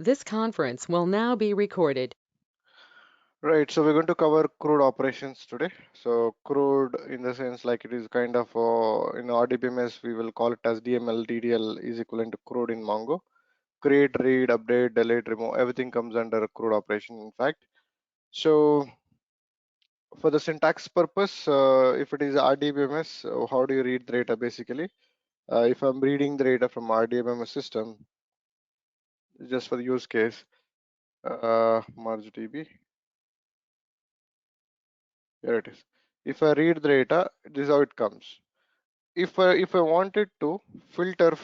This conference will now be recorded. Right, so we're going to cover CRUD operations today. So CRUD, in the sense like it is kind of in RDBMS we will call it as DML. DDL is equivalent to CRUD in Mongo. Create, read, update, delete, remove, everything comes under a CRUD operation. In fact, so for the syntax purpose, if it is RDBMS, how do you read the data basically? If I'm reading the data from RDBMS system, just for the use case, merge DB. Here it is. If I read the data, this is how it comes. If I wanted to filter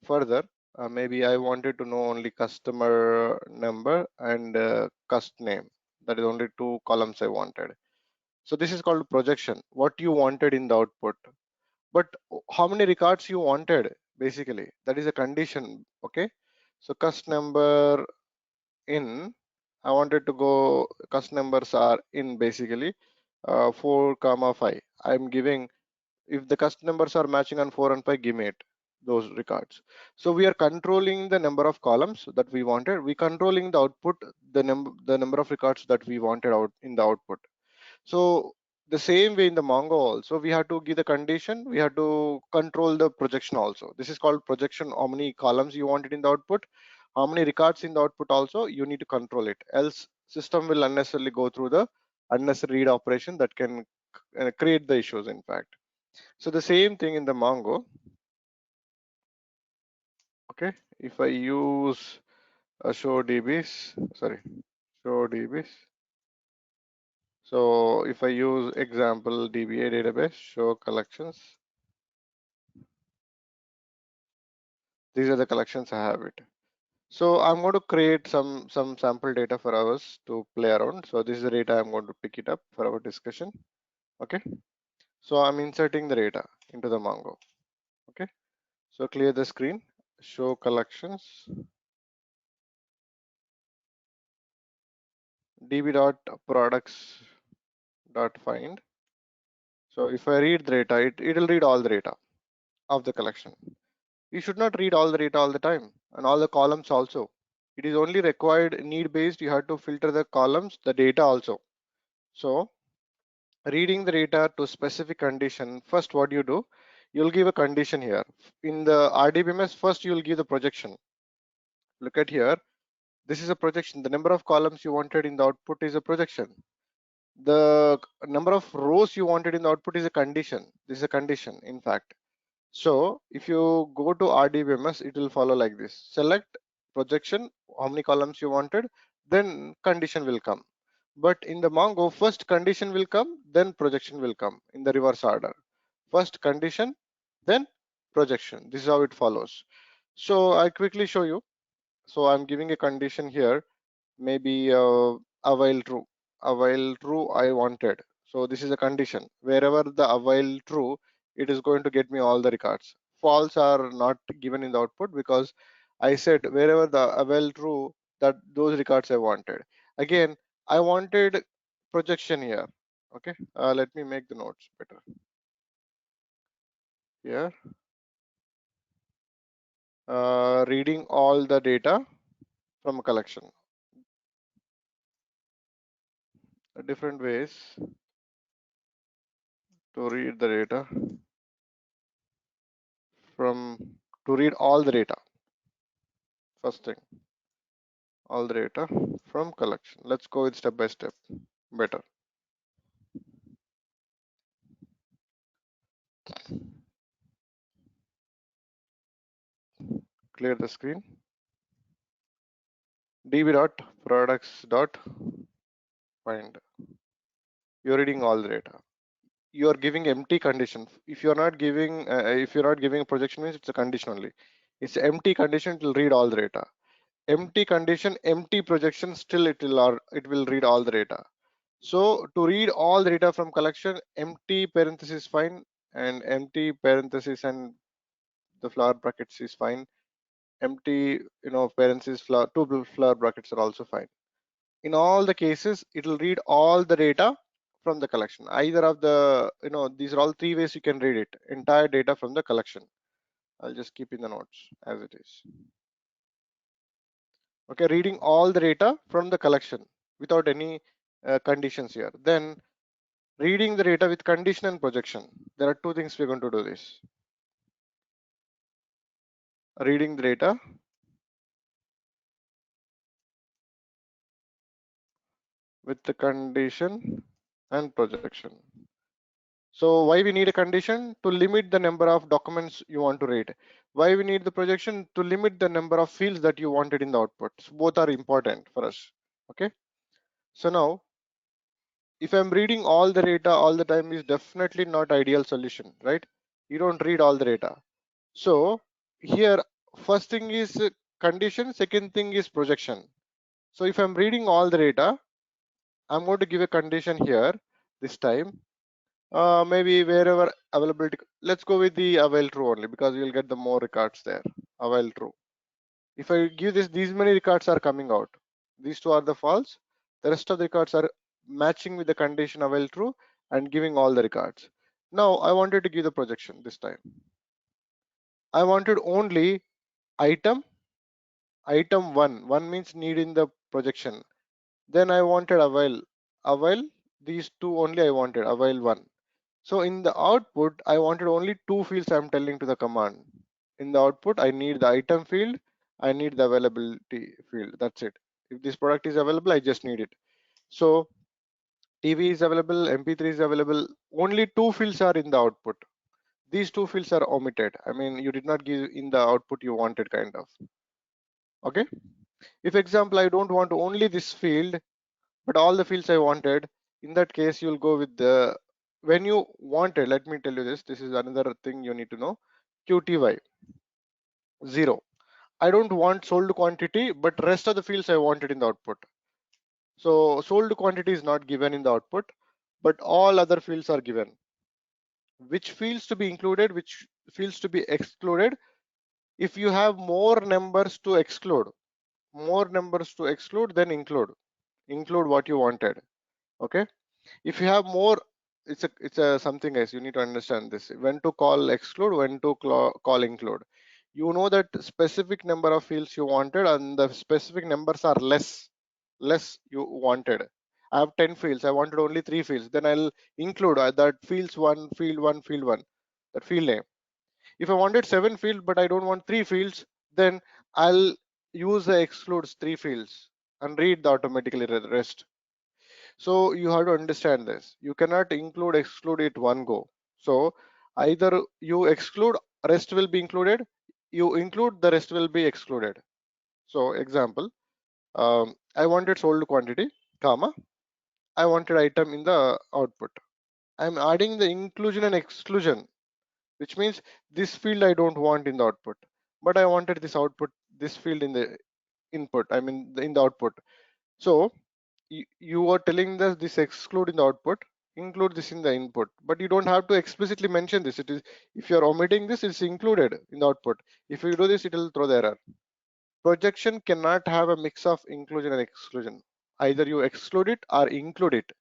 further, maybe I wanted to know only customer number and cust name. That is only two columns I wanted. So this is called projection. What you wanted in the output, but how many records you wanted basically, that is a condition. Okay, so cust number in, I wanted to go, cust numbers are in basically 4 comma 5. I'm giving, if the cust numbers are matching on 4 and 5, give me it, those records. So we are controlling the number of columns that we wanted. We controlling the output, the number of records that we wanted out in the output. So the same way in the Mongo also, we have to give the condition, we have to control the projection also. This is called projection. How many columns you wanted in the output, how many records in the output also, you need to control it. Else system will unnecessarily go through the unnecessary read operation that can create the issues in fact. So the same thing in the Mongo. Okay, if I use show DBs, sorry, show DBs. So if I use example DBA database, show collections, these are the collections I have it. So I'm going to create some sample data for us to play around. So this is the data I'm going to pick it up for our discussion. Okay, so I'm inserting the data into the Mongo. Okay, so clear the screen, show collections, db.products.find. So if I read the data, it'll read all the data of the collection. You should not read all the data all the time and all the columns also. It is only required need based. You have to filter the columns, the data also. So reading the data to specific condition, first what you do, you'll give a condition here. In the RDBMS, first you'll give the projection. Look at here. This is a projection. The number of columns you wanted in the output is a projection. The number of rows you wanted in the output is a condition. This is a condition, in fact. So if you go to RDBMS, it will follow like this. Select projection, how many columns you wanted, then condition will come. But in the Mongo, first condition will come, then projection will come in the reverse order. First condition, then projection. This is how it follows. So I quickly show you. So I'm giving a condition here, maybe a while true. A while true I wanted. So this is a condition. Wherever the a while true, it is going to get me all the records. False are not given in the output because I said wherever the a while true, that those records I wanted. Again, I wanted projection here. Okay, let me make the notes better here. Reading all the data from a collection. Different ways to read the data from, to read all the data. First thing, all the data from collection. Let's go with step by step better. Clear the screen. db.products.find. You're reading all the data. You are giving empty condition. If you're not giving a projection, means it's a condition only. It's empty condition, it will read all the data. Empty condition, empty projection, still it will read all the data. So to read all the data from collection, empty parenthesis fine, and empty parenthesis and the flower brackets is fine. Empty, parenthesis flower, two flower brackets are also fine. In all the cases, it will read all the data from the collection. Either of the, these are all three ways you can read it. Entire data from the collection. I'll just keep in the notes as it is. Okay, reading all the data from the collection without any conditions here. Then reading the data with condition and projection. There are two things we're going to do this. Reading the data with the condition and projection. So why we need a condition? To limit the number of documents you want to read. Why we need the projection? To limit the number of fields that you wanted in the output. So both are important for us. Okay. So now, if I'm reading all the data all the time is definitely not ideal solution, right? You don't read all the data. So here, first thing is condition, second thing is projection. So if I'm reading all the data, I'm going to give a condition here this time. Maybe wherever availability, let's go with the avail true only because you'll get the more records there. Avail true. If I give this, these many records are coming out. These two are the false. The rest of the records are matching with the condition avail true and giving all the records. Now I wanted to give the projection this time. I wanted only item 1 means need in the projection. Then I wanted avail these two only I wanted avail 1. So in the output, I wanted only two fields I'm telling to the command. In the output, I need the item field, I need the availability field. That's it. If this product is available, I just need it. So TV is available, MP3 is available. Only two fields are in the output. These two fields are omitted. I mean, you did not give in the output you wanted kind of. Okay. If example, I don't want only this field, but all the fields I wanted, in that case, you'll go with the, when you wanted, let me tell you this is another thing you need to know, QTY 0. I don't want sold quantity, but rest of the fields I wanted in the output. So sold quantity is not given in the output, but all other fields are given. Which fields to be included, which fields to be excluded. If you have more numbers to exclude, then include what you wanted. Okay. If you have more, it's a something else you need to understand this. When to call exclude, when to call include. You know that specific number of fields you wanted and the specific numbers are less you wanted. I have 10 fields, I wanted only 3 fields, then I'll include that fields 1 field 1 field 1, that field name. If I wanted 7 fields but I don't want 3 fields, then I'll use the excludes 3 fields and read the automatically rest. So you have to understand this. You cannot include, exclude it one go. So either you exclude, rest will be included. You include, the rest will be excluded. So example, I wanted sold quantity, comma, I wanted item in the output. I'm adding the inclusion and exclusion, which means this field I don't want in the output, but I wanted this output, this field in the input, I mean in the output. So you are telling us this exclude in the output, include this in the input, but you don't have to explicitly mention this. It is, if you're omitting this, it's included in the output. If you do this, it will throw the error. Projection cannot have a mix of inclusion and exclusion. Either you exclude it or include it.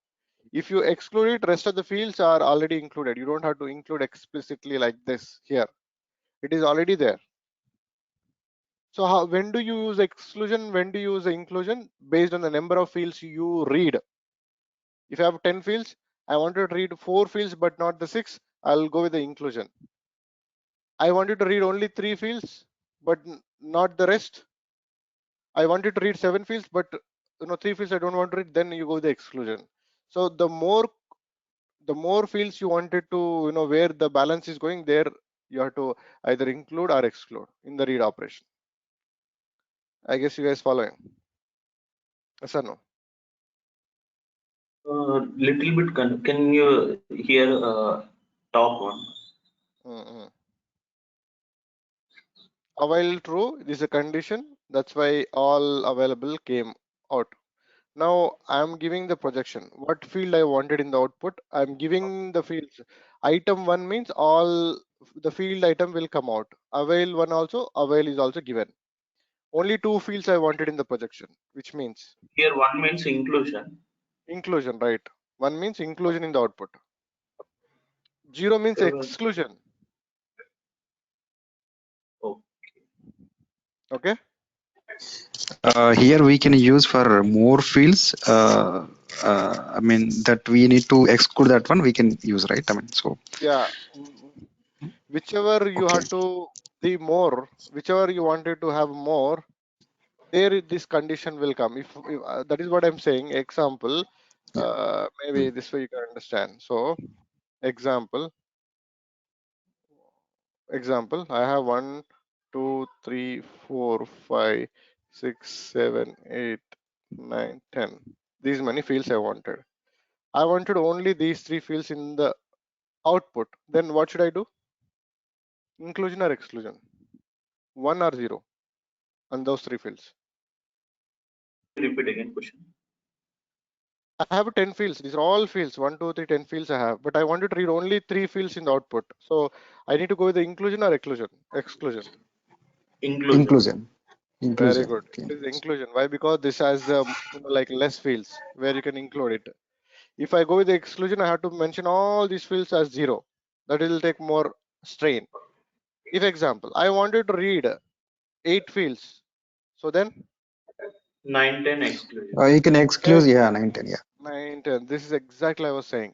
If you exclude it, rest of the fields are already included. You don't have to include explicitly like this here. It is already there. So when do you use exclusion? When do you use inclusion? Based on the number of fields you read. If I have 10 fields, I wanted to read 4 fields but not the 6, I'll go with the inclusion. I wanted to read only 3 fields but not the rest. I wanted to read 7 fields but 3 fields I don't want to read, then you go with the exclusion. So the more fields you wanted to, where the balance is going, there you have to either include or exclude in the read operation. I guess you guys following? Yes or no? Little bit. Can you hear top one? Avail true, this is a condition. That's why all available came out. Now I'm giving the projection. What field I wanted in the output, I'm giving the fields. Item 1 means all the field item will come out. Avail 1 also, avail is also given. Only 2 fields I wanted in the projection, which means Here one means inclusion. inclusion, right? 1 means inclusion in the output. 0 means exclusion. Okay. Okay. Here we can use for more fields. I mean that we need to exclude that one. We can use, right? I mean, so Yeah, whichever you okay. had to the more, whichever you wanted to have more, this condition will come. If that is what I'm saying. Example, Yeah. maybe this way you can understand. So example, I have 1, 2, 3, 4, 5, 6, 7, 8, 9, 10. These many fields I wanted. I wanted only these 3 fields in the output. Then what should I do? Inclusion or exclusion? 1 or 0 on those 3 fields. Repeat again question. I have 10 fields. These are all fields. 1, 2, 3, 10 fields I have. But I wanted to read only 3 fields in the output. So I need to go with the inclusion or exclusion? Exclusion. Inclusion. Inclusion. Very Inclusion. good. Okay. It is inclusion. Why? Because this has like less fields where you can include it. If I go with the exclusion, I have to mention all these fields as 0. That will take more strain. If example, I wanted to read 8 fields. So then 9, 10 exclusion. You can exclude, then yeah, 9, 10, yeah. 9, 10. This is exactly I was saying.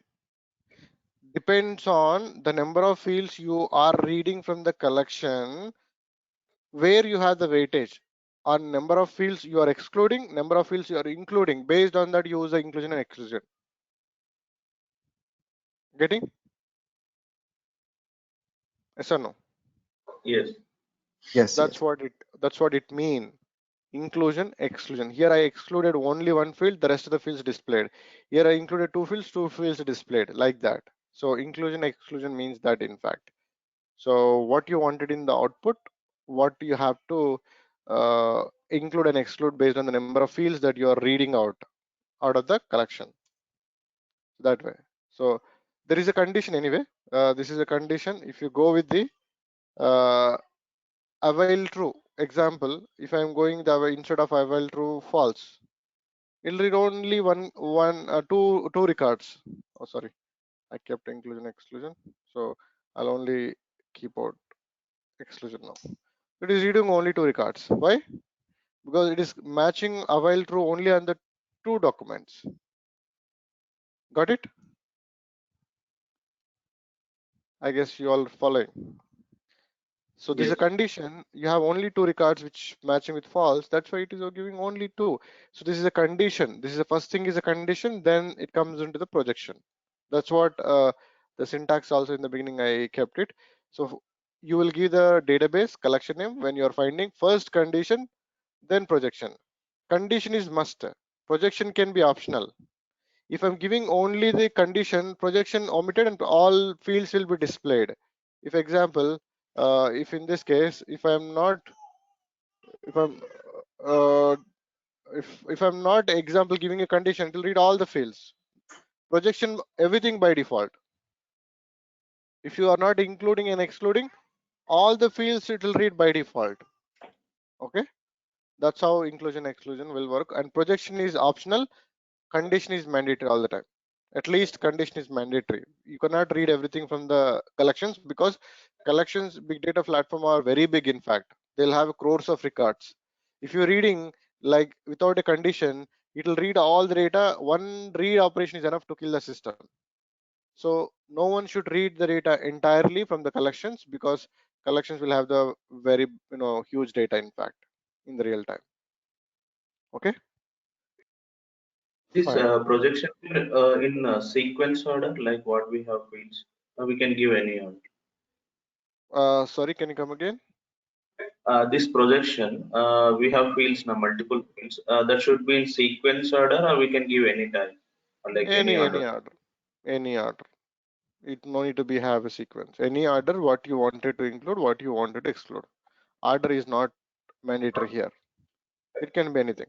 Depends on the number of fields you are reading from the collection, where you have the weightage. On number of fields you are excluding, number of fields you are including. Based on that, you use the inclusion and exclusion. Getting? Yes or no? Yes. Yes, That's yes. what it mean. Inclusion, exclusion. Here I excluded only one field, the rest of the fields displayed. Here I included two fields displayed, like that. So inclusion, exclusion means that, in fact. So what you wanted in the output, what you have to include and exclude based on the number of fields that you are reading out of the collection, that way. So there is a condition anyway. This is a condition. If you go with the while true example, if I'm going the way, instead of while true false, it'll read only two records. Oh, sorry, I kept inclusion exclusion, so I'll only keep out exclusion now. It is reading only two records. Why? Because it is matching a while true only on the two documents. Got it? I guess you all following. So this is Yes. a condition. You have only two records which matching with false. That's why it is giving only two. So this is a condition. This is the first thing is a condition. Then it comes into the projection. That's what the syntax also in the beginning I kept it. So you will give the database collection name when you are finding first condition, then projection. Condition is must. Projection can be optional. If I'm giving only the condition, projection omitted and all fields will be displayed. If example, if in this case, if I'm not, if I'm, uh, if I'm not example giving a condition, it will read all the fields. Projection, everything by default. If you are not including and excluding, all the fields it will read by default. Okay, that's how inclusion exclusion will work. And projection is optional. Condition is mandatory all the time. At least condition is mandatory. You cannot read everything from the collections because collections big data platform are very big. In fact, they'll have crores of records. If you're reading like without a condition, it will read all the data. One read operation is enough to kill the system. So no one should read the data entirely from the collections because collections will have the very huge data in fact in the real time. Okay, This fine. projection in sequence order, like what we have fields, we can give any order. Sorry, can you come again? This projection, we have fields now, multiple fields. That should be in sequence order, or we can give any type, or like any Any order. order, any order. It no need to be have a sequence. Any order, what you wanted to include, what you wanted to exclude. Order is not mandatory here. It can be anything.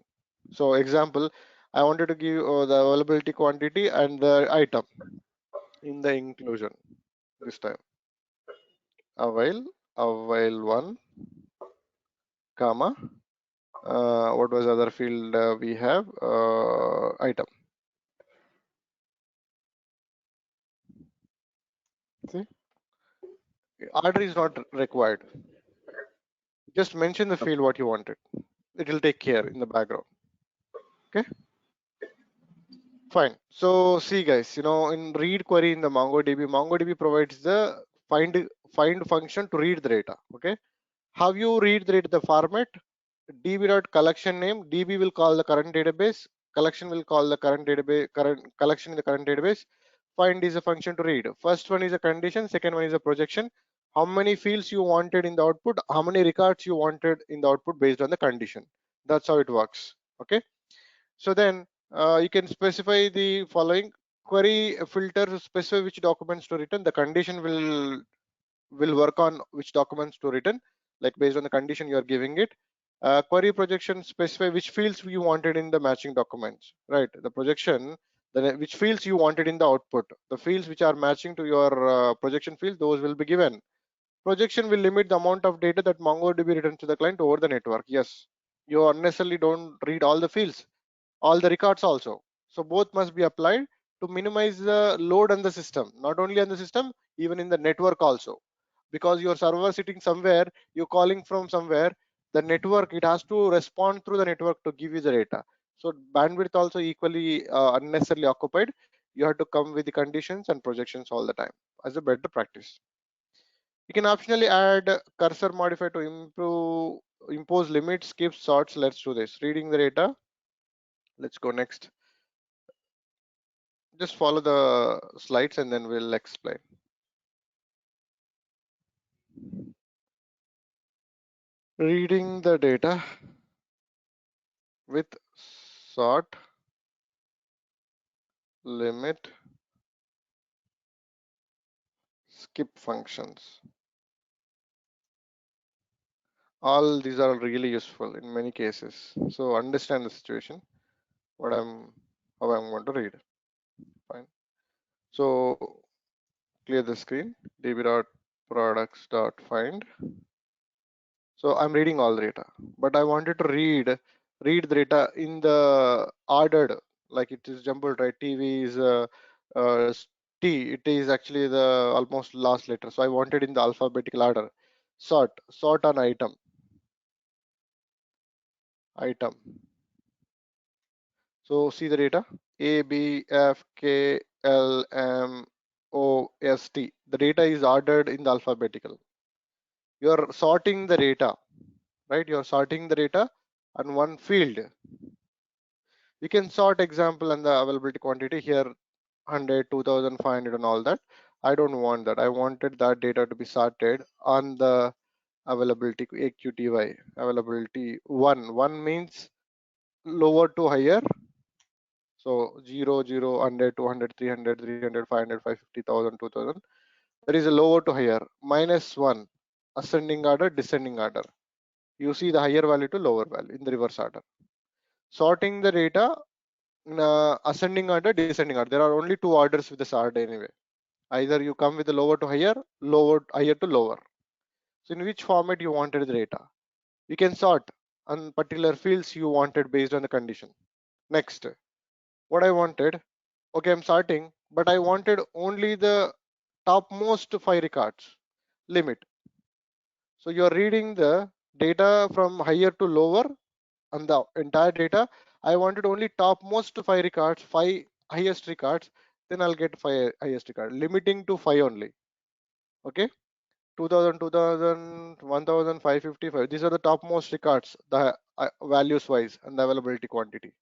So example, I wanted to give the availability quantity and the item in the inclusion this time. Avail one, comma. What was the other field we have? Item. See, order is not required. Just mention the field what you wanted. it will take care in the background. Okay, fine. So see guys, in read query in the MongoDB provides the find function to read the data. Okay, how you read the data? The format db.collection name, db will call the current database, collection will call the current database, current collection in the current database. Find is a function to read. First one is a condition, second one is a projection. How many fields you wanted in the output, how many records you wanted in the output based on the condition. That's how it works. Okay, so then you can specify the following. Query filter to specify which documents to return. The condition will work on which documents to return, like based on the condition you are giving it. Query projection specify which fields you wanted in the matching documents, right? The projection, which fields you wanted in the output. The fields which are matching to your projection field, those will be given. Projection will limit the amount of data that MongoDB returns to the client over the network. Yes, you unnecessarily don't read all the fields, all the records also. So both must be applied to minimize the load on the system, not only on the system, even in the network also. Because your server sitting somewhere, you're calling from somewhere, the network, it has to respond through the network to give you the data. So bandwidth also equally unnecessarily occupied. You have to come with the conditions and projections all the time as a better practice. You can optionally add cursor modifier to impose limits, skips, sorts. Let's do this. Reading the data. Let's go next. Just follow the slides and then we'll explain. Reading the data with sort, limit, skip functions. All these are really useful in many cases. So understand the situation, how I'm going to read. Fine. So clear the screen. db.products.find. So I'm reading all the data, but I wanted to read the data in the ordered, like it is jumbled, right? TV is T. It is actually the almost last letter. So I wanted in the alphabetical order. Sort on item. So see the data: A, B, F, K, L, M, O, S, T. The data is ordered in the alphabetical. You're sorting the data, right? You're sorting the data on one field. You can sort example and the availability quantity here, 100, 2500 and all that. I don't want that. I wanted that data to be sorted on the availability AQTY, availability 1. 1 means lower to higher. So 0, 0, 100, 200, 300, 300, 500, 550, 1000, 2000. There is a lower to higher. -1, ascending order, descending order. You see the higher value to lower value in the reverse order. Sorting the data in ascending order, descending order. There are only two orders with this order anyway. Either you come with the lower to higher, higher to lower. So in which format you wanted the data. You can sort on particular fields you wanted based on the condition. Next, what I wanted, okay, I'm sorting, but I wanted only the topmost 5 records limit. So you're reading the data from higher to lower on the entire data. I wanted only topmost 5 records, 5 highest records, then I'll get 5 highest record, limiting to 5 only. Okay, 2000, 2000, 1000, 555. These are the topmost records, the values wise and the availability quantity.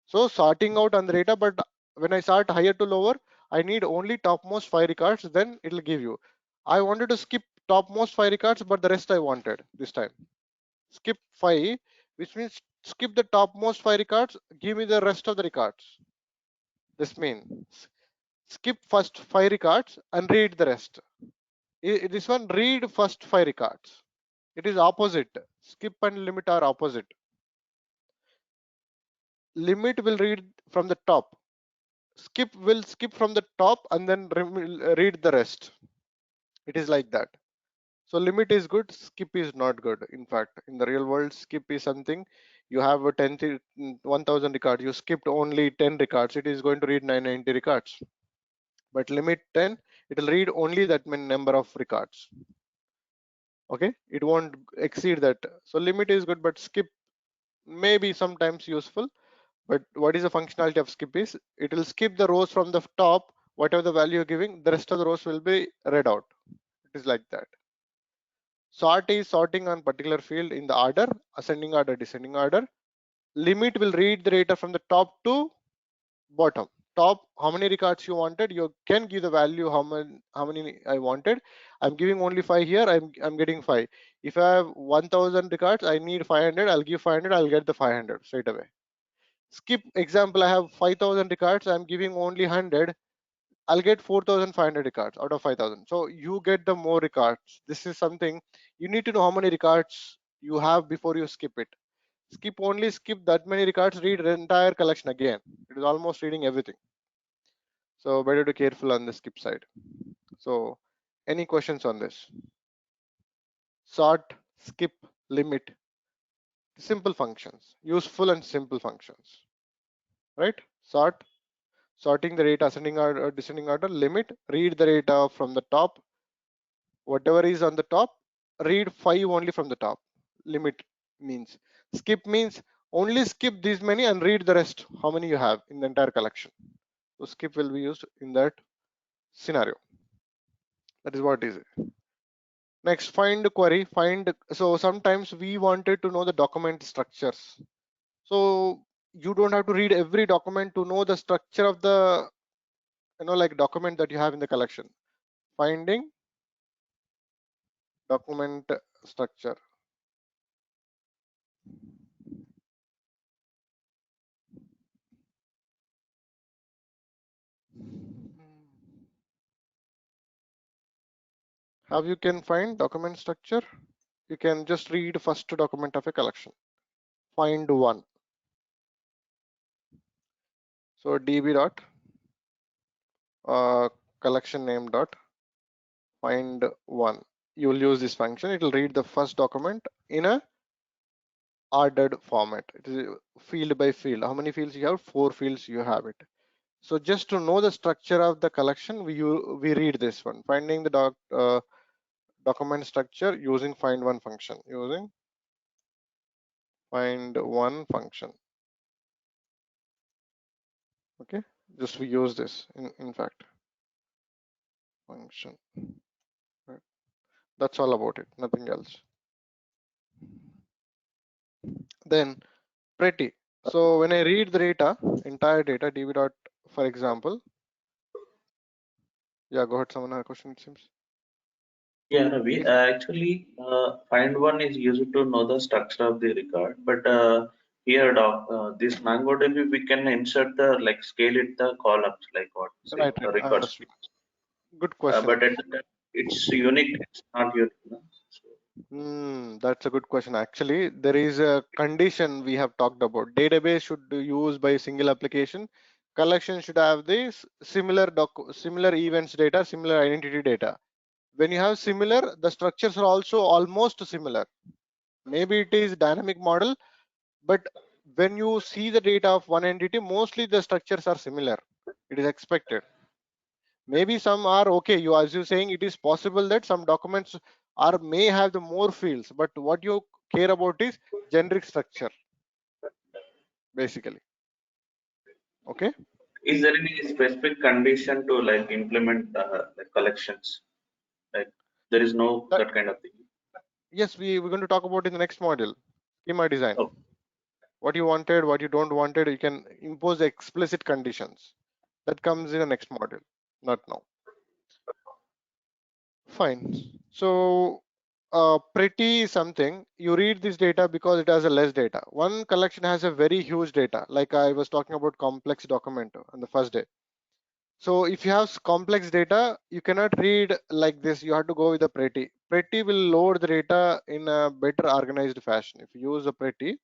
So sorting out on the data, but when I sort higher to lower, I need only topmost 5 records, then it'll give you. I wanted to skip topmost 5 records, but the rest I wanted this time. Skip 5, which means skip the topmost 5 records, give me the rest of the records. This means skip first 5 records and read the rest. This one, read first 5 records. It is opposite. Skip and limit are opposite. Limit will read from the top. Skip will skip from the top and then read the rest. It is like that. So limit is good, skip is not good. In fact, in the real world, skip is something you have a 1000 records, you skipped only 10 records, it is going to read 990 records. But limit 10, it will read only that many number of records. Okay, it won't exceed that. So limit is good, but skip maybe sometimes useful. But what is the functionality of skip is it will skip the rows from the top, whatever the value you're giving, the rest of the rows will be read out. It is like that. Sort is sorting on particular field in the order, ascending order, descending order. Limit will read the data from the top to bottom. Top, how many records you wanted, you can give the value how many I wanted. I'm giving only 5 here, I'm getting 5. If I have 1000 records, I need 500, I'll give 500, I'll get the 500 straight away. Skip example, I have 5000 records, I'm giving only 100, I'll get 4500 records out of 5000. So you get the more records. This is something you need to know how many records you have before you skip it. Skip that many records, read the entire collection again. It is almost reading everything. So better to be careful on the skip side. So any questions on this? Sort, skip, limit, simple functions, useful and simple functions, right? Sorting the data ascending order, descending order. Limit, read the data from the top, whatever is on the top, read 5 only from the top. Limit means. Skip means only skip these many and read the rest, how many you have in the entire collection. So skip will be used in that scenario. That is what is it. Next, find query. So sometimes we wanted to know the document structures. So you don't have to read every document to know the structure of the like document that you have in the collection. Finding document structure. How you can find document structure? You can just read first document of a collection. Find one. So db dot collection name dot find one. You will use this function. It will read the first document in a ordered format. It is field by field. How many fields you have? 4 fields you have it. So just to know the structure of the collection, we read this one. Finding the document structure using find one function. Using find one function. Okay, just we use this in fact function. Right. That's all about it, nothing else. Then pretty. So when I read the data, entire data, db dot, for example. Yeah, go ahead. Someone had a question, it seems. Yeah, Ravi. If Actually, find one is used to know the structure of the record, but here, this MongoDB, we can insert the scale it the columns, like what say right, the record understood. streams. Good question. But at the time, it's unique. It's not unique. No? That's a good question. Actually, there is a condition we have talked about. Database should be used by single application. Collection should have this similar events data, similar identity data. When you have similar, the structures are also almost similar. Maybe it is dynamic model, but when you see the data of one entity, mostly the structures are similar. It is expected. Maybe some are okay. As you saying, it is possible that some documents may have the more fields, but what you care about is generic structure, basically. Okay. Is there any specific condition to implement collections? Like there is no that kind of thing. Yes, we're going to talk about in the next module, schema design. Oh. What you wanted, what you don't wanted, you can impose explicit conditions. That comes in the next module, not now. Fine. So pretty something, you read this data because it has a less data. One collection has a very huge data, like I was talking about complex document on the first day. So if you have complex data, you cannot read like this. You have to go with the pretty. Pretty will load the data in a better organized fashion. If you use a pretty,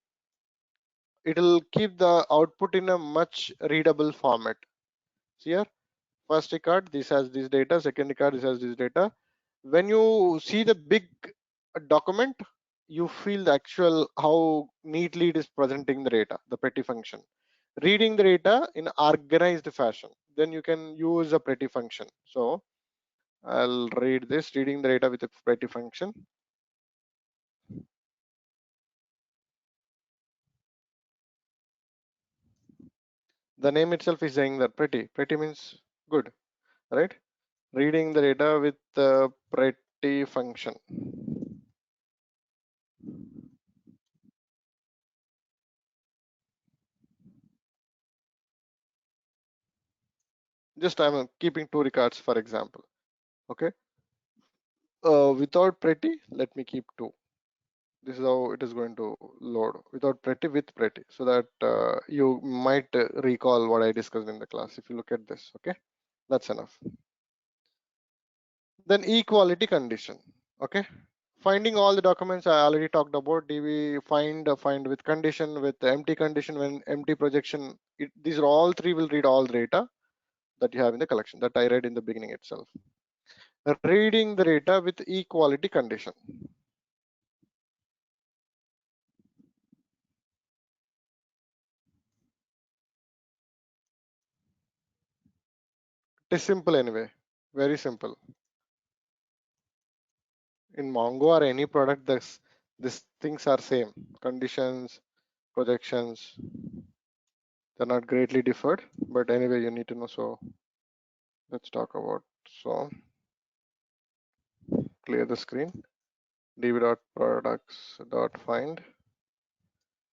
it will keep the output in a much readable format. See here, first record, this has this data, second record, this has this data. When you see the big document, you feel the actual how neatly it is presenting the data, the pretty function. Reading the data in organized fashion, then you can use a pretty function. So I'll read this, reading the data with a pretty function. The name itself is saying that pretty. Pretty means good, right? Reading the data with the pretty function. Just I'm keeping 2 records, for example. Okay. Without pretty, let me keep 2. This is how it is going to load without pretty, with pretty, so that you might recall what I discussed in the class. If you look at this, okay, that's enough. Then equality condition. Okay, finding all the documents I already talked about. DB find with condition, with empty condition, when empty projection. These are all 3 will read all the data that you have in the collection that I read in the beginning itself. Reading the data with equality condition. It is simple anyway, very simple. In Mongo or any product, these things are same. Conditions, projections, they're not greatly differed, but anyway, you need to know. So let's talk about, so clear the screen, db.products.find.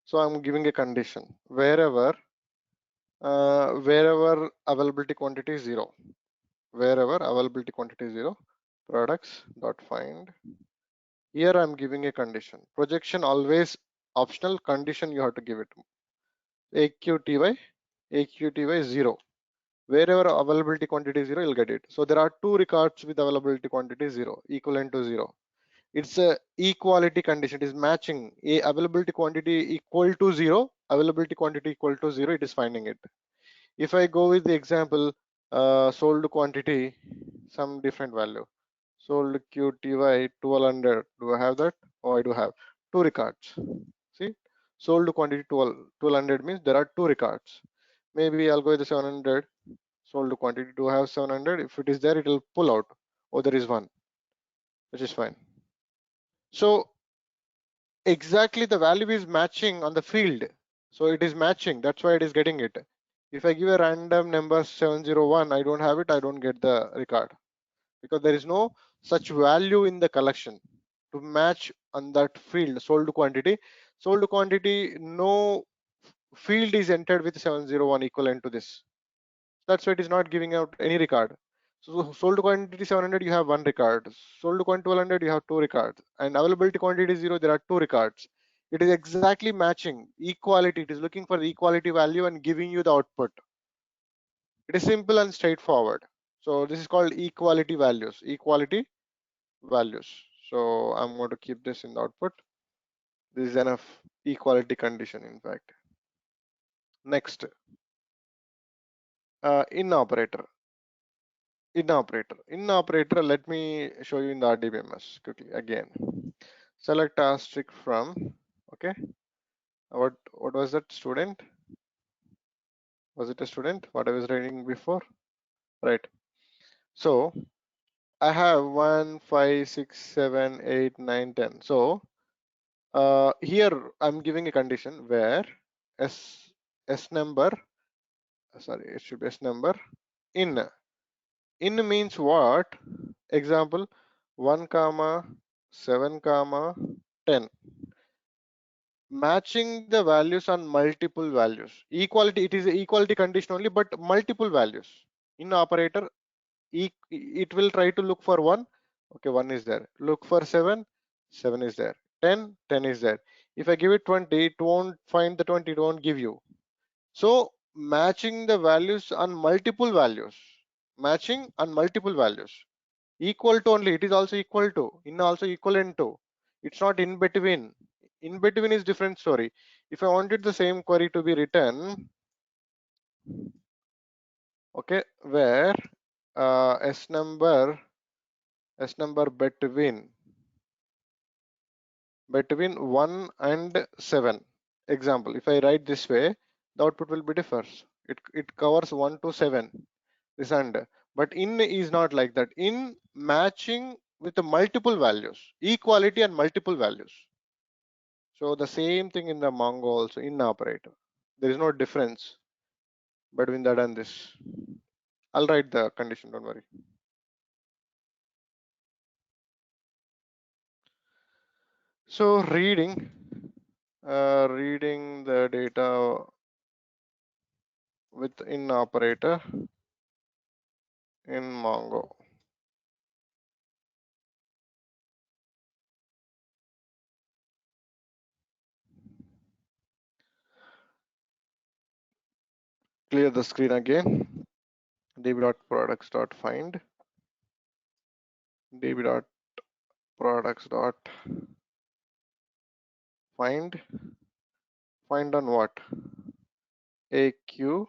So I'm giving a condition wherever availability quantity is 0, wherever availability quantity is 0, products.find. Here I'm giving a condition. Projection always optional, condition you have to give it. AQTY 0. Wherever availability quantity is 0, you'll get it. So there are 2 records with availability quantity 0, equivalent to 0. It's a equality condition. It is matching a availability quantity equal to 0, availability quantity equal to 0. It is finding it. If I go with the example, sold quantity, some different value, sold QTY 1200. Do I have that? Oh, I do have 2 records. See, sold quantity 1200 means there are 2 records. Maybe I'll go with the 700. Sold quantity, do I have 700? If it is there, it will pull out. Oh, there is 1, which is fine. So exactly the value is matching on the field. So it is matching. That's why it is getting it. If I give a random number 701, I don't have it. I don't get the record because there is no such value in the collection to match on that field. Sold quantity, no field is entered with 701 equivalent to this. That's why it is not giving out any record. So sold quantity 700, you have 1 record. Sold quantity 1200, you have 2 records. And availability quantity 0, there are 2 records. It is exactly matching equality. It is looking for the equality value and giving you the output. It is simple and straightforward. So this is called equality values. Equality values. So I'm going to keep this in the output. This is enough equality condition, in fact. Next, in operator. In operator, let me show you in the RDBMS quickly again. Select asterisk from, okay. What was that, student? Was it a student? What I was writing before? Right. So I have 1, 5, 6, 7, 8, 9, 10. So here I'm giving a condition where S number, sorry, it should be S number in. In means what? Example 1, 7, 10. Matching the values on multiple values. Equality, it is an equality condition only, but multiple values. In operator, it will try to look for 1. Okay, 1 is there. Look for 7, 7 is there. 10, 10 is there. If I give it 20, it won't find the 20, it won't give you. So matching the values on multiple values. Matching on multiple values. Equal to only, it is also equal to, in also equivalent to. It's not in between. In between is different story. If I wanted the same query to be written, okay, where S number between 1 and 7. Example, if I write this way, the output will be differs. It covers 1 to 7. This and, but in is not like that. In matching with the multiple values, equality and multiple values. So the same thing in the Mongo also, in operator. There is no difference. between that and this. I'll write the condition, don't worry. So reading the data with in operator in Mongo. Clear the screen again. db.products.find db.products.find find on what? AQTY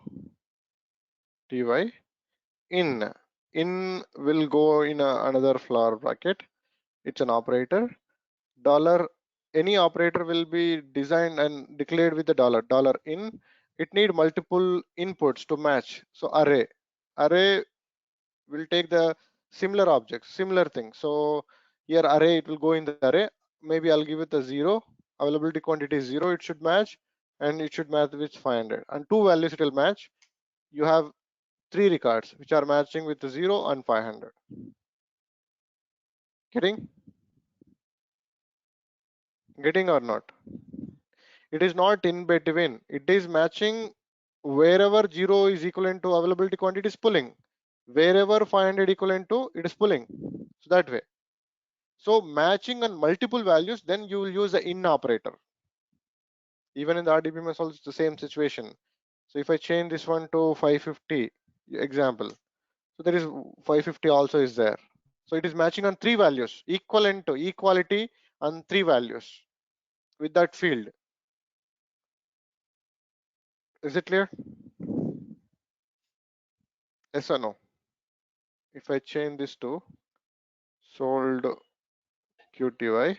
in. In will go in another flower bracket. It's an operator. Dollar, any operator will be designed and declared with the dollar in. It need multiple inputs to match. So array will take the similar objects, similar thing. So here array, it will go in the array. Maybe I'll give it a 0. Availability quantity is 0. It should match, and it should match with 500. And two values it will match. You have 3 records which are matching with 0 and 500. Getting or not? It is not in between. It is matching wherever 0 is equivalent to availability quantity is pulling. Wherever 500 equivalent to, it is pulling. So that way. So matching on multiple values, then you will use the in operator. Even in the RDBMS also it's the same situation. So if I change this one to 550 example, so there is 550 also is there. So it is matching on 3 values, equivalent to equality on 3 values with that field. Is it clear? Yes or no? If I change this to sold QTY,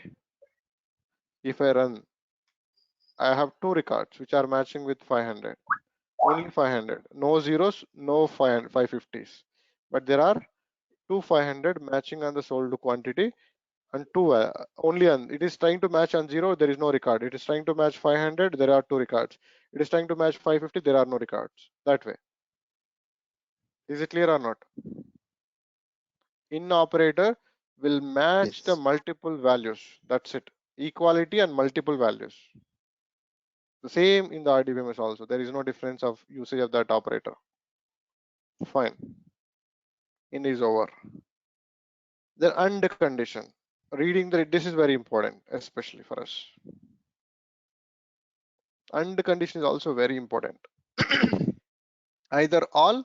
if I run, I have 2 records which are matching with 500. Only 500, no zeros, no 550s, but there are 2 500 matching on the sold quantity, and 2 only on, it is trying to match on 0, there is no record. It is trying to match 500, there are 2 records. It is trying to match 550, there are no records. That way. Is it clear or not? In operator will match the Yes. multiple values. That's it. Equality and multiple values. The same in the RDBMS also. There is no difference of usage of that operator. Fine. In is over. The AND condition. Reading this is very important, especially for us. AND condition is also very important. Either all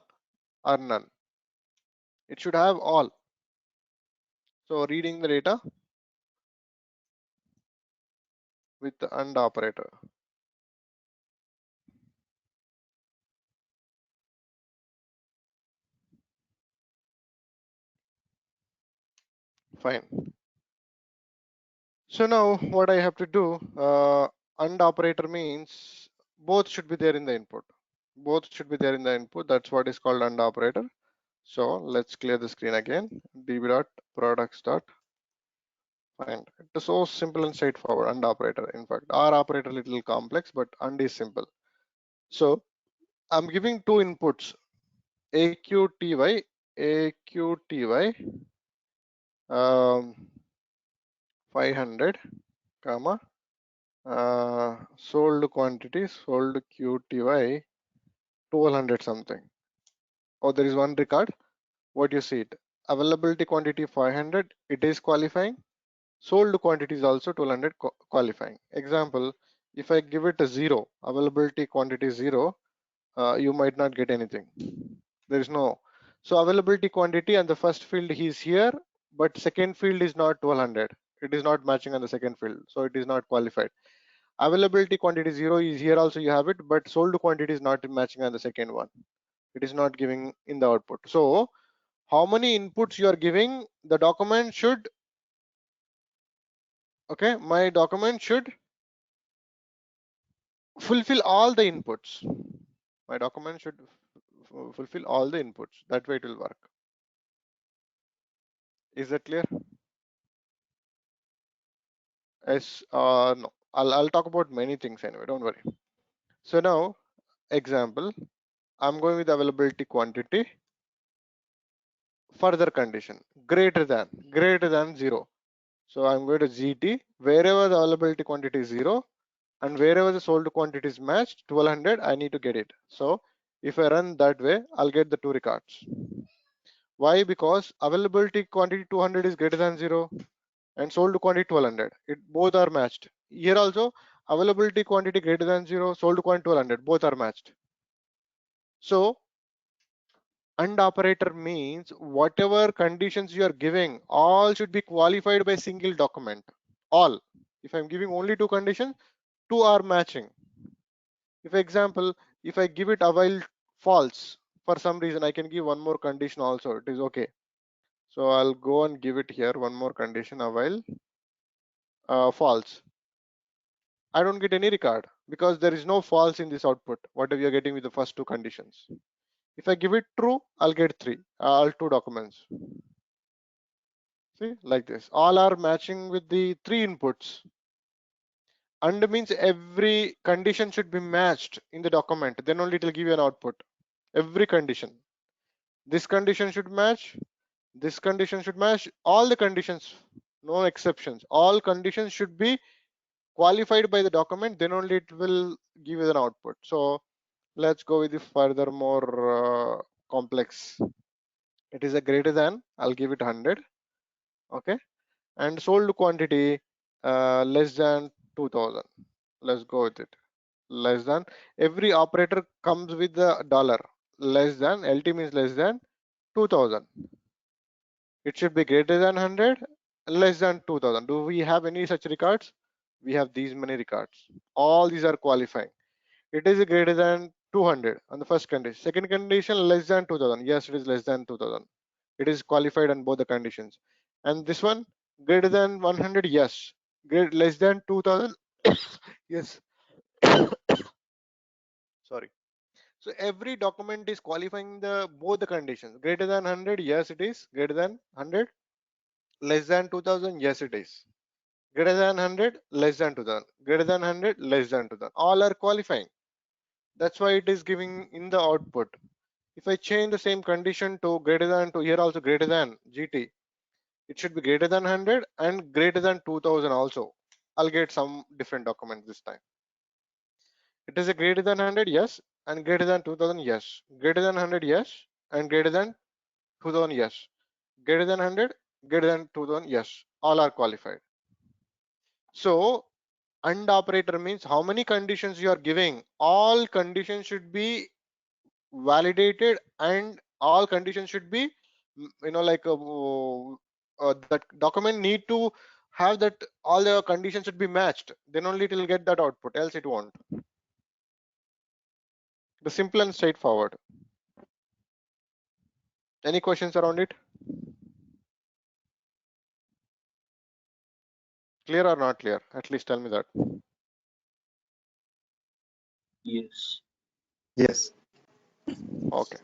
or none. It should have all. So reading the data with the AND operator. Fine. So now what I have to do, AND operator means both should be there in the input. Both should be there in the input. That's what is called AND operator. So let's clear the screen again. db.products.find. It's so simple and straightforward. AND operator. In fact, R operator little complex, but AND is simple. So I'm giving 2 inputs, AQTY, 500, comma, sold quantity, sold QTY 1200 something. Oh, there is one record. What you see it? Availability quantity 500, it is qualifying. Sold quantity is also 1200 qualifying. Example, if I give it a 0, availability quantity 0, you might not get anything. There is no. So availability quantity and the first field is here, but second field is not 1200. It is not matching on the second field, so it is not qualified. Availability quantity 0 is here also you have it, but sold quantity is not matching on the second one. It is not giving in the output. So how many inputs you are giving, the document should, okay, my document should fulfill all the inputs. My document should fulfill all the inputs. That way it will work. Is that clear? Yes, no. I'll talk about many things anyway, don't worry. So now, example, I'm going with availability quantity. Further condition, greater than 0. So I'm going to GT, wherever the availability quantity is 0 and wherever the sold quantity is matched 1200, I need to get it. So if I run that way, I'll get the 2 records. Why? Because availability quantity 200 is greater than 0 and sold quantity 1200. It both are matched. Here also availability quantity greater than 0, sold quantity 1200, both are matched. So AND operator means whatever conditions you are giving, all should be qualified by single document. All. If I'm giving only 2 conditions, 2 are matching. If example, if I give it a while false, for some reason I can give one more condition also, it is okay. So I'll go and give it here one more condition, a while false. I don't get any record because there is no false in this output, whatever you're getting with the first 2 conditions. If I give it true, I'll get 3, all 2 documents. See, like this, all are matching with the 3 inputs. And means every condition should be matched in the document, then only it will give you an output. Every condition, this condition should match, this condition should match, all the conditions, no exceptions, all conditions should be qualified by the document, then only it will give you an output. So let's go with the further more complex. It is a greater than, I'll give it 100. Okay, and sold quantity less than 2000. Let's go with it. Less than, every operator comes with the dollar. Less than, LT means less than 2000. It should be greater than 100, less than 2000. Do we have any such records? We have these many records. All these are qualifying. It is greater than 200 on the first condition. Second condition, less than 2000. Yes, it is less than 2000. It is qualified on both the conditions. And this one, greater than 100. Yes. Less than 2000. Yes. Sorry. So every document is qualifying the both the conditions. Greater than 100. Yes, it is greater than 100. Less than 2000. Yes, it is greater than 100. Less than 2000. Greater than 100. Less than 2000. All are qualifying. That's why it is giving in the output. If I change the same condition to greater than, to here also greater than GT, it should be greater than 100 and greater than 2000 also. I'll get some different document this time. It is a greater than 100, yes, and greater than 2000, yes. Greater than 100, yes, and greater than 2000, yes. Greater than 100, greater than 2000, yes. All are qualified. So AND operator means how many conditions you are giving. All conditions should be validated and all conditions should be, like that document need to have that all the conditions should be matched, then only it will get that output, else it won't. The simple and straightforward. Any questions around it? Clear or not clear? At least tell me that. Yes. Yes. Okay,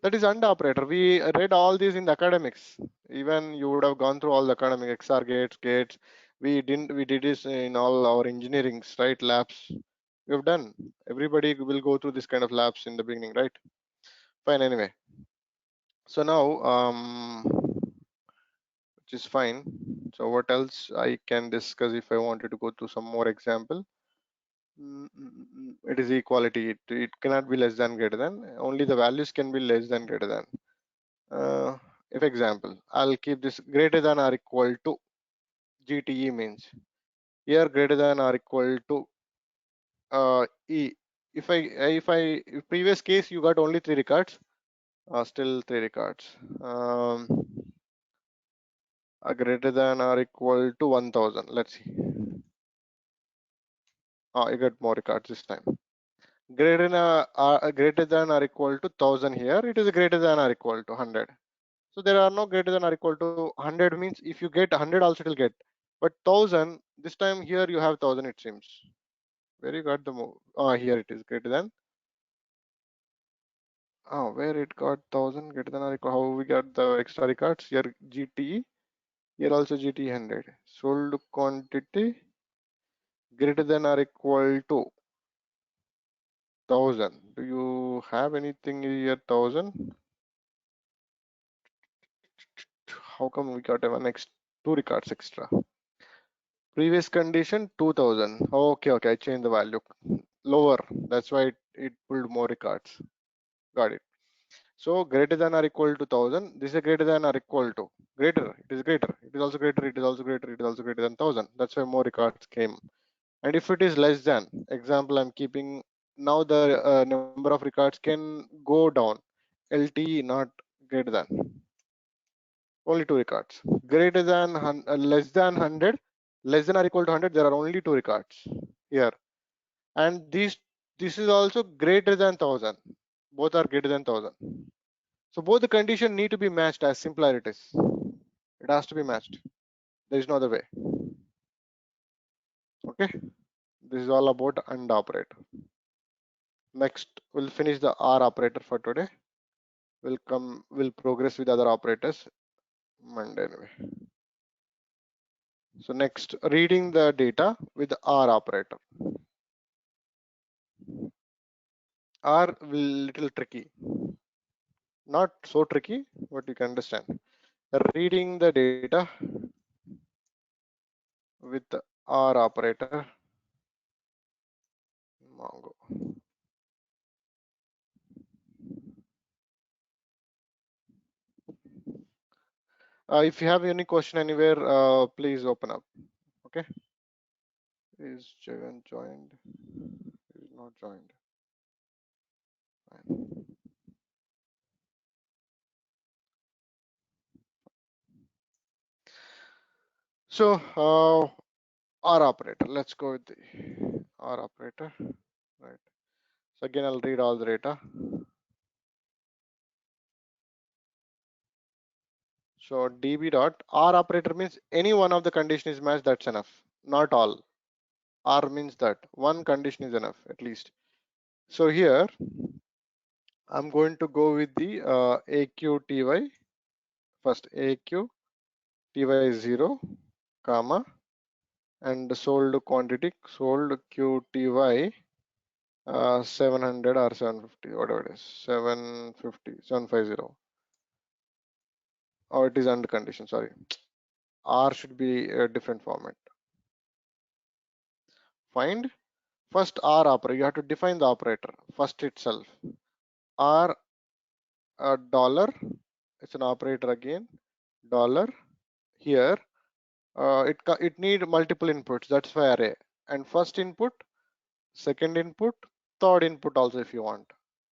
that is AND operator. We read all these in the academics. Even you would have gone through all the academic XR gates. We did this in all our engineerings, right? Labs we have done. Everybody will go through this kind of labs in the beginning, right? Fine, anyway. So now which is fine. So what else I can discuss if I wanted to go through some more example? It is equality. It cannot be less than greater than. Only the values can be less than greater than. If example, I'll keep this greater than or equal to. GTE means here greater than or equal to E. If previous case you got only 3 records, still 3 records. Greater than or equal to 1000. Let's see. I got more records this time. Greater than or equal to 1000 here. It is greater than or equal to 100. So there are no greater than or equal to 100 means if you get 100 also it will get. But 1000 this time here you have 1000 it seems. Where you got the move? Here it is greater than. Where it got 1000 greater than or equal. How we got the extra records here? GT. Here also GT 100. Sold quantity greater than or equal to 1000. Do you have anything here 1000? How come we got two records extra? Previous condition 2000. Okay, I changed the value lower. That's why it pulled more records. Got it. So greater than or equal to 1000. This is greater than or equal to. Greater. It is greater. It is also greater. It is also greater. It is also greater than 1000. That's why more records came. And if it is less than, example, I'm keeping now the number of records can go down. LT not greater than. Only two records. Greater than less than 100, less than or equal to 100. There are only two records here. And this is also greater than 1000. Both are greater than 1000. So both the condition need to be matched, as simple as it is. It has to be matched. There is no other way. Okay. This is all about AND operator. Next, we'll finish the OR operator for today. We'll progress with other operators Monday anyway. So next, reading the data with the OR operator. OR will little tricky. Not so tricky, but you can understand. Reading the data with the OR operator Mongo. If you have any question anywhere, please open up. Okay. Is Jagan joined? Is not joined. Fine. So OR operator. Let's go with the OR operator. Right. So again, I'll read all the data. So db dot OR operator means any one of the condition is matched. That's enough. Not all. OR means that one condition is enough at least. So here I'm going to go with the AQTY. First AQTY 0, comma, and sold quantity sold QTY 700 or 750, whatever it is, 750, 750. Oh, it is under condition. Sorry, R should be a different format. Find first R operator. You have to define the operator first itself. R dollar. It's an operator again. Dollar here. It need multiple inputs. That's why array. And first input, second input, third input also if you want.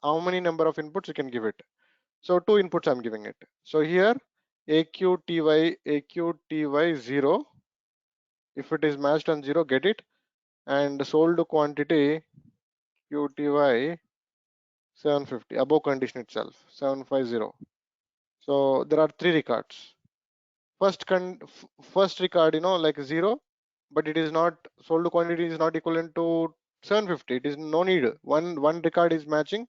How many number of inputs you can give it? So two inputs I'm giving it. So here AQTY 0. If it is matched on 0, get it. And sold quantity QTY 750, above condition itself 750. So there are three records. First record, like 0, but it is not sold quantity is not equivalent to 750. It is no need. One record is matching.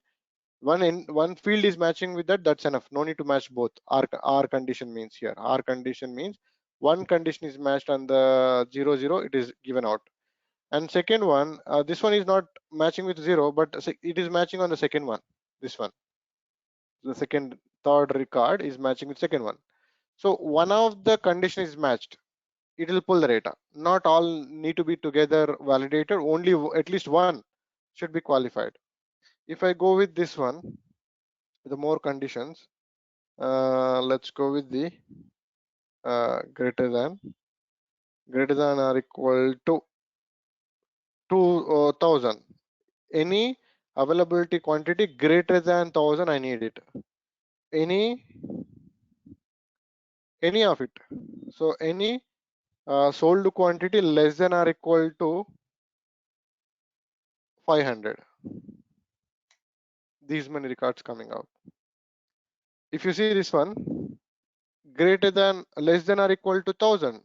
One field is matching with that. That's enough. No need to match both. R condition means here. R condition means one condition is matched on the 0 0. It is given out. And second one, this one is not matching with 0, but it is matching on the second one. This one, the third record is matching with second one. So one of the condition is matched. It will pull the data. Not all need to be together validated. Only at least one should be qualified. If I go with this one, the more conditions, let's go with the greater than or equal to 2000. Any availability quantity greater than 1000, I need it. Any of it. So any sold quantity less than or equal to 500. These many records coming out. If you see this one, greater than, less than or equal to 1000.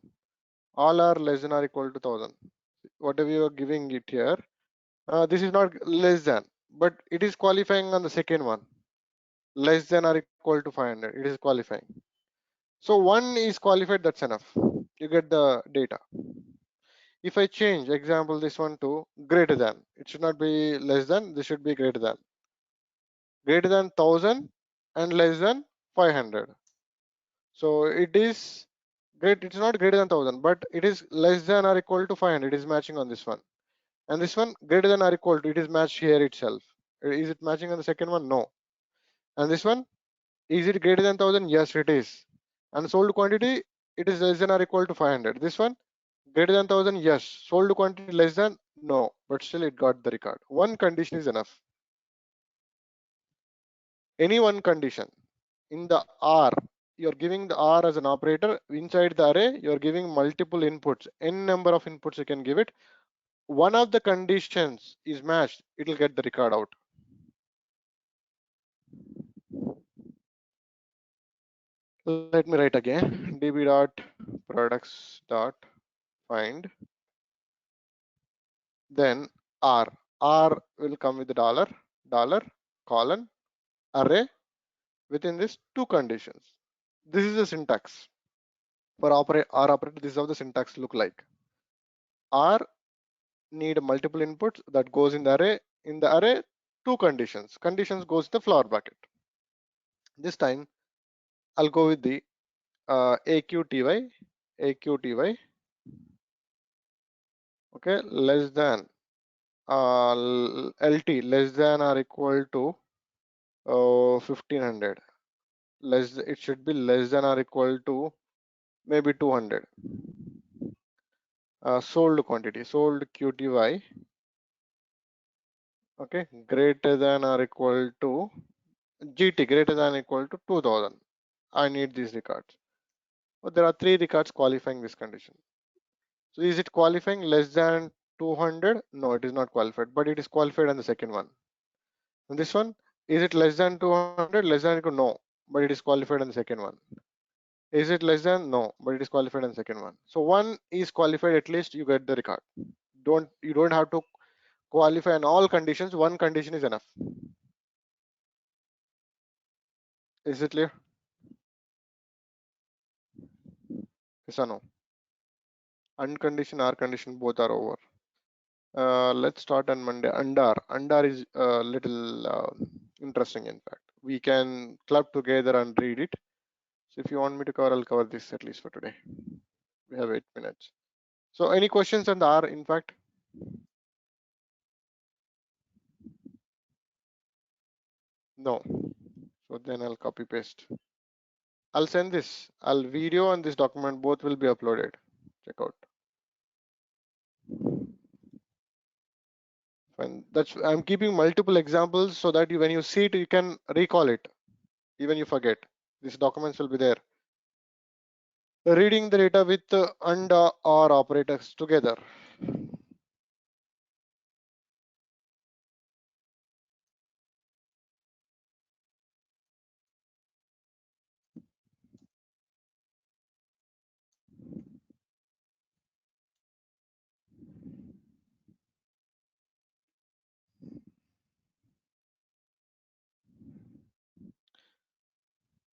All are less than or equal to 1000. Whatever you are giving it here, this is not less than, but it is qualifying on the second one. Less than or equal to 500. It is qualifying. So one is qualified. That's enough. You get the data. If I change example this one to greater than, it should not be less than, this should be greater than 1000 and less than 500. So it is great, it's not greater than 1000, but it is less than or equal to 500. It is matching on this one, and this one greater than or equal to, it is matched here itself. Is it matching on the second one? No. And this one, is it greater than 1000? Yes, it is. And sold quantity, it is less than or equal to 500. This one greater than 1000, yes. Sold quantity less than, no, but still it got the record. One condition is enough. Any one condition. In the R, you're giving the R as an operator. Inside the array, you're giving multiple inputs, n number of inputs you can give it. One of the conditions is matched, it will get the record out. Let me write again. db.products.find, then R will come with the dollar colon array within this two conditions. This is the syntax for R operator. This is how the syntax look like. R need multiple inputs that goes in the array. In the array, two conditions goes in the flower bucket. This time I'll go with the aqty, okay, less than lt less than or equal to 1500. It should be less than or equal to maybe 200. Sold quantity, sold qty, okay, greater than or equal to gt, greater than or equal to 2000. I need these records. But there are three records qualifying this condition. So is it qualifying less than 200? No, it is not qualified, but it is qualified on the second one. And this one, is it less than 200? Less than equal? No, but it is qualified on the second one. Is it less than? No, but it is qualified on the second one. So one is qualified, at least you get the record. You don't have to qualify on all conditions. One condition is enough. Is it clear? Yes or no? Uncondition, R condition, both are over. Let's start on Monday. Undar is a little interesting. In fact, we can club together and read it. So if you want me to cover, I'll cover this at least for today. We have 8 minutes. So any questions on the R? In fact, no. So then I'll copy paste. I'll send this. I'll video and this document, both will be uploaded. Check out. Fine. I'm keeping multiple examples so that when you see it, you can recall it. Even you forget, these documents will be there. Reading the data with and or operators together.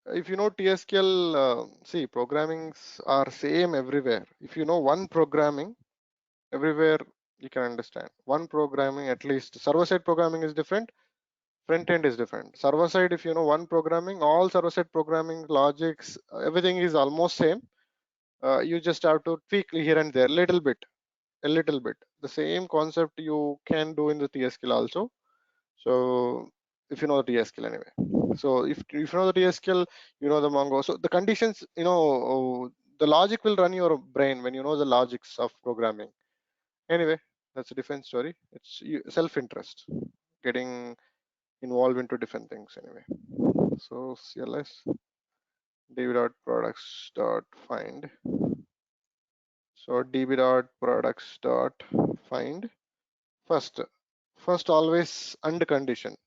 If you know TSQL, see, programmings are same everywhere. If you know one programming, everywhere you can understand. One programming, at least server-side programming is different, front end is different. Server side, if you know one programming, all server side programming logics, everything is almost same. You just have to tweak here and there a little bit. The same concept you can do in the TSQL also. So if you know the TSQL anyway. So if you know the TSQL, you know the Mongo. So the conditions, the logic will run your brain when you know the logics of programming. Anyway, that's a different story. It's self-interest, getting involved into different things anyway. So CLS db.products.find. So db.products.find. First always and condition.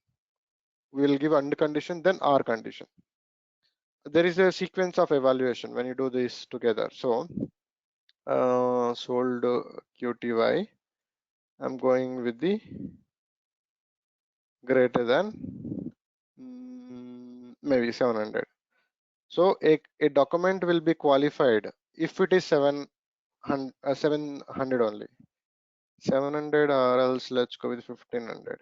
We will give and condition, then R condition. There is a sequence of evaluation when you do this together. So sold QTY, I'm going with the greater than maybe 700. So a document will be qualified if it is 700 700 only. 700 or else let's go with 1500.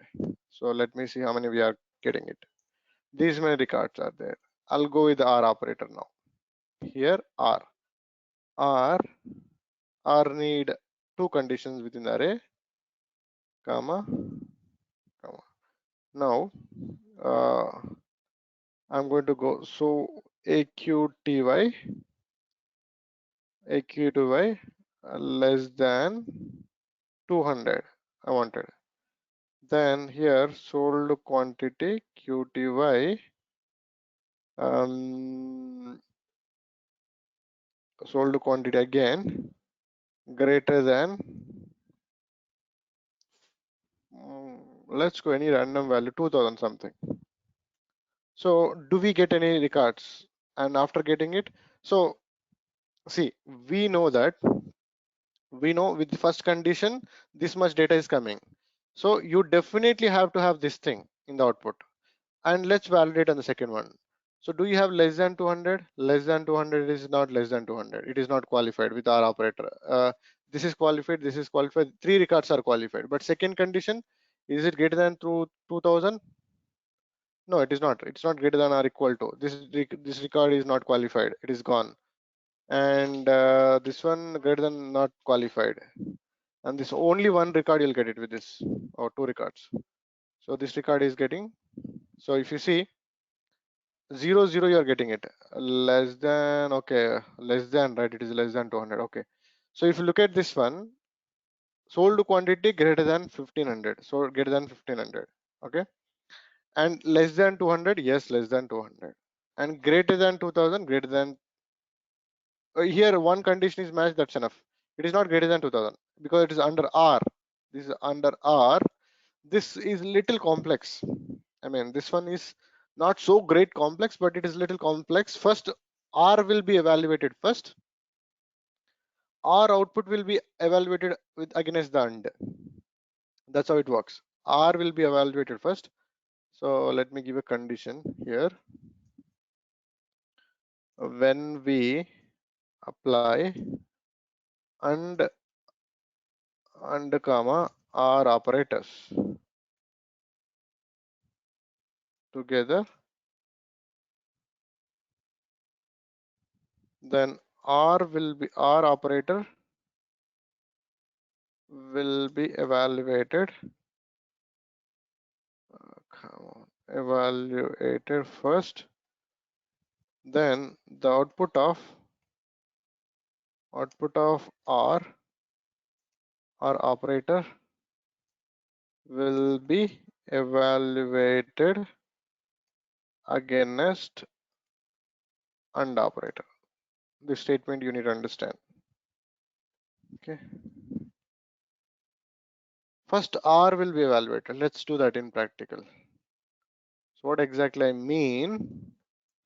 So let me see how many we are getting it. These many records are there. I'll go with the R operator now. Here R. R need two conditions within the array, comma, comma. Now I'm going to go so AQTY less than 200 I wanted. Then here sold quantity QTY sold quantity again greater than let's go any random value 2000 something. So do we get any records? And after getting it, so see, we know with the first condition this much data is coming, so you definitely have to have this thing in the output. And let's validate on the second one. So do you have less than 200? Less than 200 is not less than 200. It is not qualified with our operator. This is qualified, this is qualified. 3 records are qualified. But second condition, is it greater than 2000? No, it is not. It's not greater than or equal to. This record is not qualified. It is gone. And this one greater than not qualified. And this only one record you'll get it with this, or 2 records. So this record is getting. So if you see 0 0 you're getting it less than, okay, less than, right? It is less than 200. Okay, so if you look at this one, sold quantity greater than 1500, so greater than 1500. Okay, and less than 200, yes, less than 200, and greater than 2000, greater than here one condition is matched, that's enough. It is not greater than 2000 because it is under R. This is under R. This is little complex. I mean, this one is not so great complex, but it is little complex. First, R will be evaluated first. R output will be evaluated with against the AND. That's how it works. R will be evaluated first. So let me give a condition here. When we apply and comma R operators together, then R operator will be evaluated. Evaluated first, then the output of R operator will be evaluated against AND operator. This statement you need to understand. Okay. First R will be evaluated. Let's do that in practical. So what exactly I mean?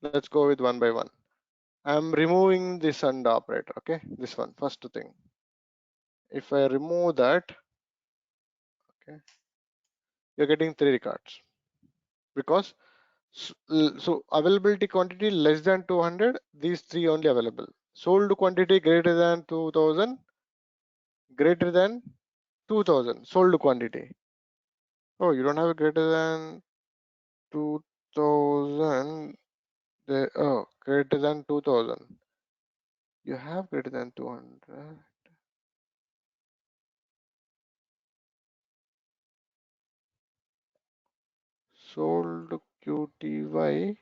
Let's go with one by one. I'm removing this AND operator. Okay, this one, first thing. If I remove that, okay, you're getting 3 records because so availability quantity less than 200, these 3 only available. Sold quantity greater than 2000, greater than 2000 sold quantity. Oh, you don't have a greater than 2000. Oh, greater than 2000. You have greater than 200. Sold QTY.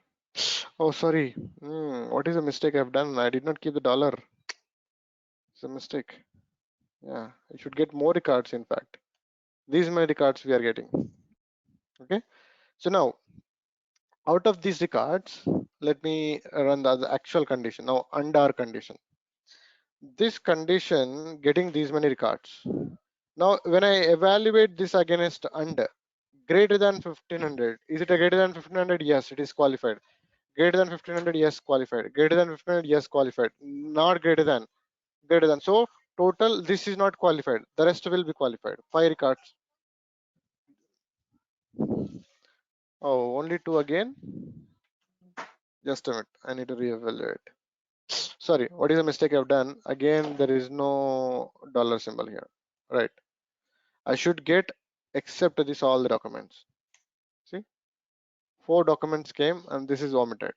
Oh, sorry. What is the mistake I've done? I did not keep the dollar. It's a mistake. Yeah, I should get more records. In fact, these many records we are getting. Okay, so now out of these records, let me run the actual condition. Now under condition, this condition getting these many records. Now when I evaluate this against under greater than 1500, is it a greater than 1500? Yes, it is qualified. Greater than 1500, yes, qualified. Greater than 1500, yes, qualified. Not greater than, greater than. So total, this is not qualified. The rest will be qualified. 5 records. Oh, only 2 again. Just a minute. I need to reevaluate. sorry, what is the mistake I've done? Again, there is no dollar symbol here, right? I should get except this all the documents. See, 4 documents came and this is omitted.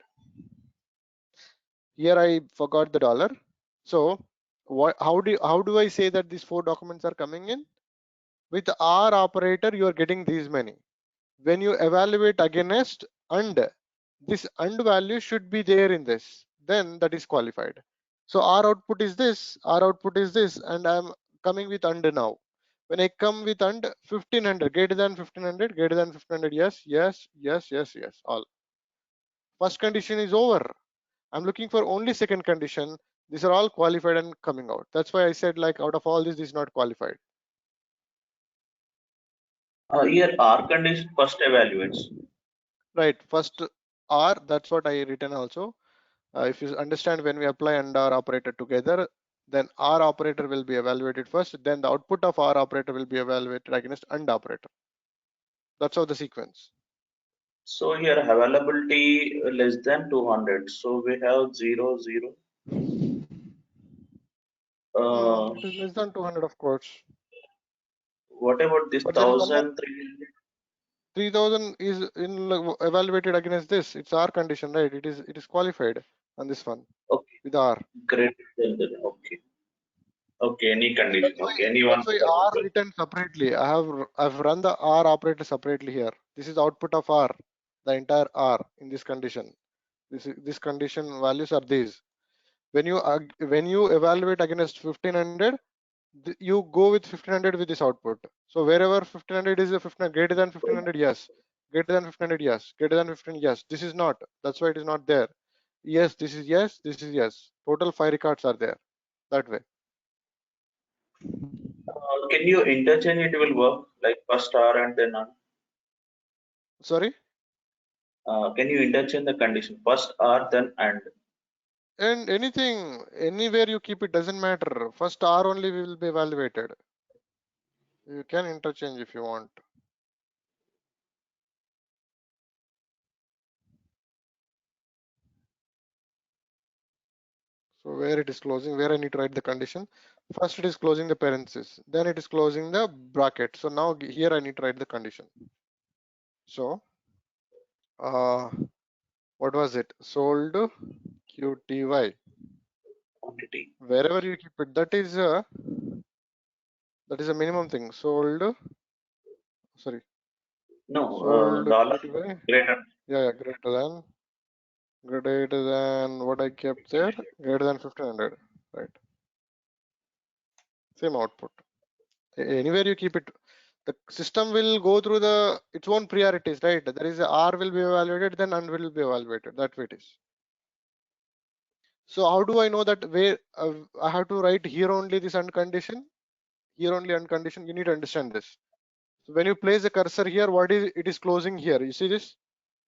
Here I forgot the dollar. So how do I say that these 4 documents are coming in? With R operator, you are getting these many. When you evaluate against and, this and value should be there in this, then that is qualified. So our output is this, our output is this, and I'm coming with and now. When I come with and 1500, greater than 1500, greater than 1500, yes, yes, yes, yes, yes, all. First condition is over. I'm looking for only second condition. These are all qualified and coming out. That's why I said, like, out of all this is not qualified. Here R condition first evaluates. Right, first R, that's what I written also. If you understand, when we apply and R operator together, then R operator will be evaluated first, then the output of R operator will be evaluated against AND operator. That's how the sequence. So here availability less than 200. So we have 0, 0. It is less than 200, of course. What about this But there is one more. 1,300? 3000 is evaluated against this. It's R condition, right? It is qualified on this one. Okay, With R. great. Okay. Okay, any condition. Okay, That's why R written separately. I've run the R operator separately here. This is output of R, the entire R in this condition. This condition values are these. When you evaluate against 1500, you go with 1500 with this output. So wherever 1500 is a 1500 greater than 1500, yes. Greater than 1500, yes. Greater than 15, yes. This is not. That's why it is not there. Yes, this is yes. This is yes. Total 5 records are there. That way. Can you interchange it will work like first R and then R? Sorry. Can you interchange the condition first R then and? And anything, anywhere you keep it, doesn't matter. First R only will be evaluated. You can interchange if you want. So where it is closing, where I need to write the condition. First it is closing the parenthesis, then it is closing the bracket. So now here I need to write the condition. So what was it? Sold QTY. Quantity. Wherever you keep it, that is a minimum thing. Sold. Sorry. No, Sold dollar QTY. greater. Yeah, greater than what I kept there, greater than 1500, right? Same output. Anywhere you keep it, the system will go through its own priorities, right? There is a R will be evaluated, then AND will be evaluated. That way it is. So how do I know that where I have to write here only this AND condition, here only AND condition? You need to understand this. So when you place the cursor here, what is it is closing here? You see this?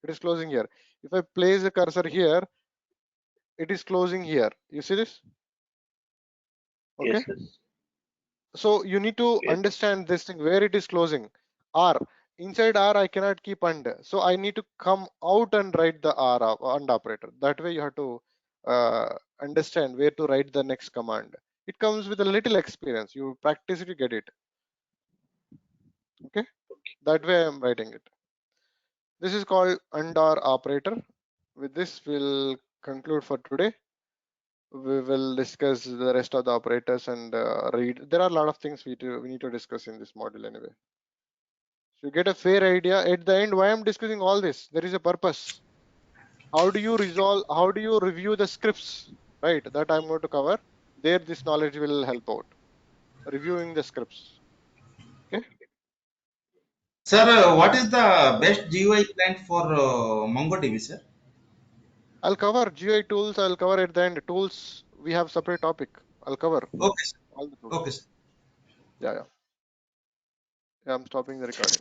It is closing here. If I place the cursor here, it is closing here. You see this? Okay. Yes, yes. So you need to Yes. understand this thing where it is closing. R, inside R I cannot keep AND, so I need to come out and write the AND operator. That way you have to understand where to write the next command. It comes with a little experience. You practice it, you get it. Okay, that way I'm writing it. This is called AND OR operator. With this we'll conclude for today. We will discuss the rest of the operators and read. There are a lot of things we need to discuss in this module anyway. So you get a fair idea at the end why I'm discussing all this. There is a purpose. How do you review the scripts, right? That I'm going to cover. There this knowledge will help out. Reviewing the scripts. Okay. Sir, what is the best GUI client for MongoDB, sir? I'll cover GUI tools. I'll cover at the end. Tools, we have separate topic. I'll cover Okay, sir. all the tools. Okay, sir. Yeah. I'm stopping the recording.